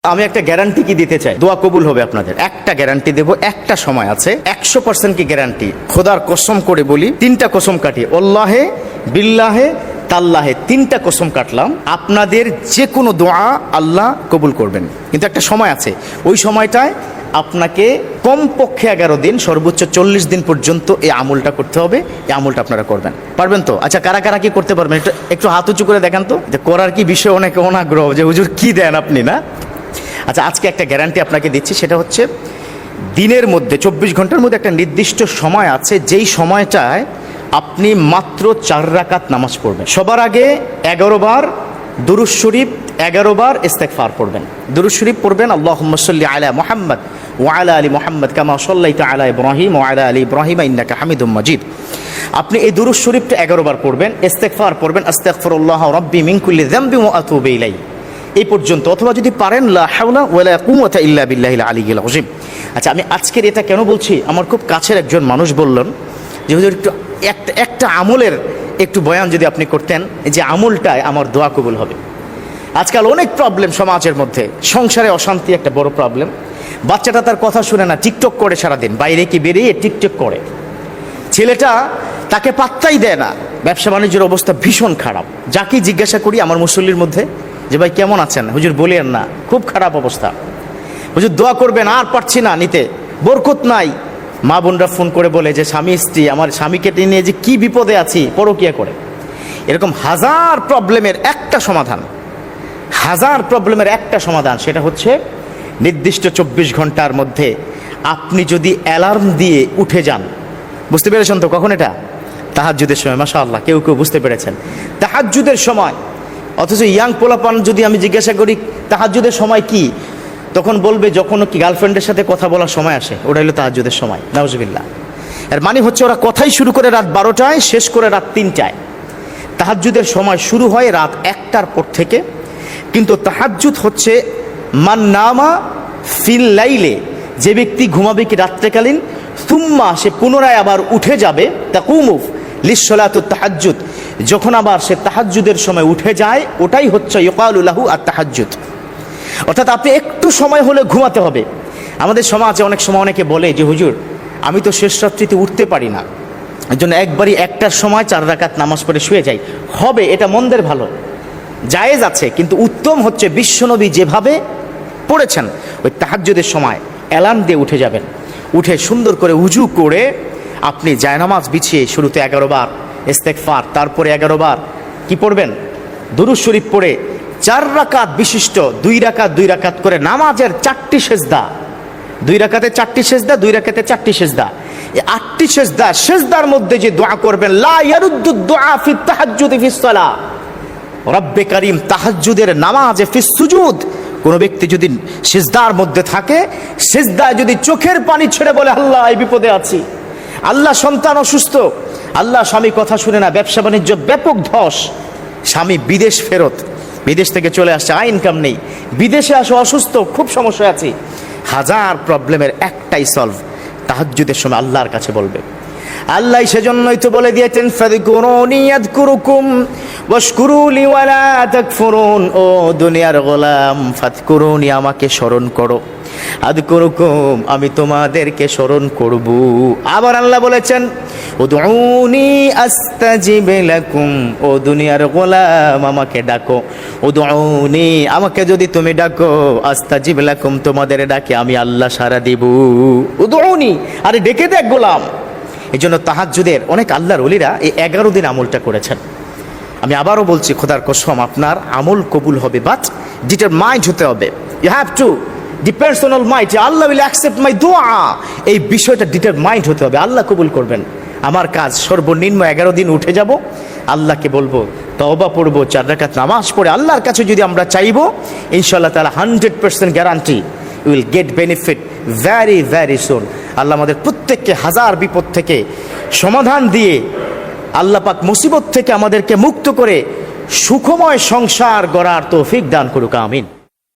আমি একটা গ্যারান্টি কি দিতে চাই, দোয়া কবুল হবে আপনাদের। একটা গ্যারান্টি দেব, একটা সময় আছে, 100% কি গ্যারান্টি। খোদার কসম করে বলি, 3টা কসম কাটি, আল্লাহে বিল্লাহে তাল্লাহে, 3টা কসম কাটলাম, আপনাদের যে কোনো দোয়া আল্লাহ কবুল করবেন। কিন্তু একটা সময় আছে, ওই সময়টায় আপনাকে কমপক্ষে 11 দিন, সর্বোচ্চ 40 দিন পর্যন্ত এই আমলটা করতে হবে। এই আমলটা আপনারা করবেন, পারবেন তো? আচ্ছা, কারা কারা কি করতে পারবেন একটু হাত উঁচু করে দেখান তো, যে করার কি বিষয় অনেক অনাগ্রহ, যে হুজুর কি দেন আপনি না। আচ্ছা, আজকে একটা গ্যারান্টি আপনাকে দিচ্ছি, সেটা হচ্ছে দিনের মধ্যে 24 ঘন্টার মধ্যে একটা নির্দিষ্ট সময় আছে, যেই সময়টায় আপনি মাত্র 4 রাকাত নামাজ পড়বেন। সবার আগে 11 বার দুরূদ শরীফ, 11 বার ইস্তেগফার পড়বেন। দুরূদ শরীফ পড়বেন, আল্লাহুম্মা সাল্লি আলা মুহাম্মদ ওয়া আলা আলি মুহাম্মদ কামা সাল্লাইতা আলা ইব্রাহিম ওয়া আলা আলি ইব্রাহিম ইন্নাকা হামিদুম মাজিদ। আপনি এই দুরূদ শরীফটা 11 বার পড়বেন, ইস্তেগফার পড়বেন, আস্তাগফিরুল্লাহ রাব্বি মিন কুল্লি যামবি ওয়া আতুবু ইলাইহি, এই পর্যন্ত। অথবা যদি পারেন লা হাওলা ওয়ালা কুওয়াতা ইল্লা বিল্লাহিল আলিয়্যিল আযীম। আচ্ছা, আমি আজকের এটা কেন বলছি, আমার খুব কাছের একজন মানুষ বললেন যে হুজুর একটু একটা আমলের একটু বয়ান যদি আপনি করতেন, যে আমলটায় আমার দোয়া কবুল হবে। আজকাল অনেক প্রবলেম সমাজের মধ্যে, সংসারে অশান্তি একটা বড় প্রবলেম। বাচ্চাটা তার কথা শুনে না, টিকটক করে সারাদিন, বাইরে কি বেরিয়ে টিকটক করে। ছেলেটা তাকে পাত্তাই দেয় না, ব্যবসা বাণিজ্যের অবস্থা ভীষণ খারাপ। যাকে জিজ্ঞাসা করি আমার মুসল্লির মধ্যে যে ভাই কেমন আছেন, হুজুর বলেন না, খুব খারাপ অবস্থা, হুজুর দোয়া করবেন, আর পারছি না নিতে, বরকত নাই। মা বোনরা ফোন করে বলে যে স্বামী স্ত্রী, আমার স্বামীকে নিয়ে যে কি বিপদে আছি, পরকিয়া করে। এরকম হাজার প্রবলেমের একটা সমাধান, সেটা হচ্ছে নির্দিষ্ট 24 ঘন্টার মধ্যে আপনি যদি অ্যালার্ম দিয়ে উঠে যান। বুঝতে পেরেছেন তো কখন? এটা তাহাজ্জুদের সময়। মাশাআল্লাহ, কেউ কেউ বুঝতে পেরেছেন, তাহাজ্জুদের সময়। অথচ ইয়াং পোলাপান যদি আমি জিজ্ঞাসা করি তাহাজ্জুদের সময় কি, তখন বলবে যখন কি গার্লফ্রেন্ডের সাথে কথা বলার সময় আসে, ওটা হলো তাহাজ্জুদের সময়। নাউজুবিল্লাহ। এর মানে হচ্ছে ওরা কথাই শুরু করে রাত 12টায়, শেষ করে রাত 3টায়। তাহাজ্জুদের সময় শুরু হয় রাত 1টার পর থেকে। কিন্তু তাহাজ্জুদ হচ্ছে মান নামা ফিল লাইলে, যে ব্যক্তি ঘুমাবে কি রাত্রেকালীন, সুম্মা সে পুনরায় আবার উঠে যাবে, তাকুমু লিসসালাতুত তাহাজ্জুদ, যখন আবার সে তাহাজ্জুদের সময় উঠে যায়, ওটাই হচ্ছে ইউকালু লাহু আত তাহাজ্জুদ। অর্থাৎ আপনি একটু সময় হলে ঘুমাতে হবে। আমাদের সমাজে অনেক সময় অনেকে বলে যে হুজুর আমি তো শেষ রাত্রিতে উঠতে পারি না, এর জন্য একবারই 1টার সময় 4 রাকাত নামাজ পড়ে শুয়ে যাই। হবে, এটা মন্দের ভালো, জায়েজ আছে, কিন্তু উত্তম হচ্ছে বিশ্বনবী যেভাবে পড়েছেন, ওই তাহাজ্জুদের সময় অ্যালার্ম দিয়ে উঠে যাবেন। উঠে সুন্দর করে উজু করে আপনি জায়নামাজ বিছিয়ে শুরুতে 11 বার ইস্তেগফার, তারপরে 11 বার কি পড়বেন, দুরূদ শরীফ পড়ে 4 রাকাত বিশিষ্ট 2 রাকাত করে নামাজের 4টি সেজদা, 2 রাকাতে 4টি সেজদা, 2 রাকাতে 4টি সেজদা, এই 8টি সেজদা, সেজদার মধ্যে যে দোয়া করবেন, লা ইয়ারুদ্দু দুআ ফি তাহাজ্জুদি ফিস সালাহ রব্বে কারীম, তাহাজ্জুদের নামাজে ফিস সুজুদ। কোন ব্যক্তি যদি সিজদার মধ্যে থাকে, সিজদায় যদি চোখের পানি ছেড়ে বলে আল্লাহ এই বিপদে আছি, আল্লাহ সন্তান অসুস্থ, আল্লাহ স্বামী কথা শুনে না, ব্যবসা বাণিজ্য ব্যাপক ধস, স্বামী বিদেশ ফেরত, বিদেশ থেকে চলে আসছে, আয় ইনকাম নেই, বিদেশে আসো অসুস্থ, খুব সমস্যা আছে, হাজার প্রবলেমের একটাই সলভ, তাহাজ্জুদের সময় আল্লাহর কাছে বলবে। আল্লাহ সেজন্যই তো বলে দিয়েছেন ফাযকুরুনি আযকুরুকুম ওয়াশকুরুলি ওয়ালা তাকফুরুন। ও দুনিয়ার গোলাম, ফাযকুরুনি, আমাকে স্মরণ করো, আযকুরুকুম, আমি তোমাদেরকে স্মরণ করব। আবার আল্লাহ বলেছেন উদউনি আস্তাজিব লাকুম, ও দুনিয়ার গোলাম আমাকে ডাকো, উদউনি, আমাকে যদি তুমি ডাকো, আস্তাজিব লাকুম, তোমাদের ডাকে আমি আল্লাহ সাড়া দিব। উদউনি, আরে ডেকে দেখ গোলাম। এই জন্য তাহাজ্জুদের অনেক আল্লাহর ওলিরা এই 11 দিন আমলটা করেছেন। আমি আবারও বলছি, খোদার কসম আপনার আমল কবুল হবে, বাট ডিটারমাইন্ড হতে হবে। You have to depends on almighty, Allah will accept my দোয়া, এই বিষয়টা ডিটারমাইন্ড হতে হবে। আল্লাহ কবুল করবেন আমার কাজ। সর্বনিম্ন 11 দিন উঠে যাব, আল্লাহকে বলবো, তওবা পড়বো, 4 রাকাত নামাজ পড়ে আল্লাহর কাছে যদি আমরা চাইবো, ইনশাআল্লাহ তাআলা 100% guarantee will get benefit very very soon. আল্লাহ আমাদের প্রত্যেককে হাজার বিপদ থেকে সমাধান দিয়ে, আল্লাহ পাক মুসিবত থেকে আমাদেরকে মুক্ত করে সুখময় সংসার গড়ার তৌফিক দান করুক, আমিন।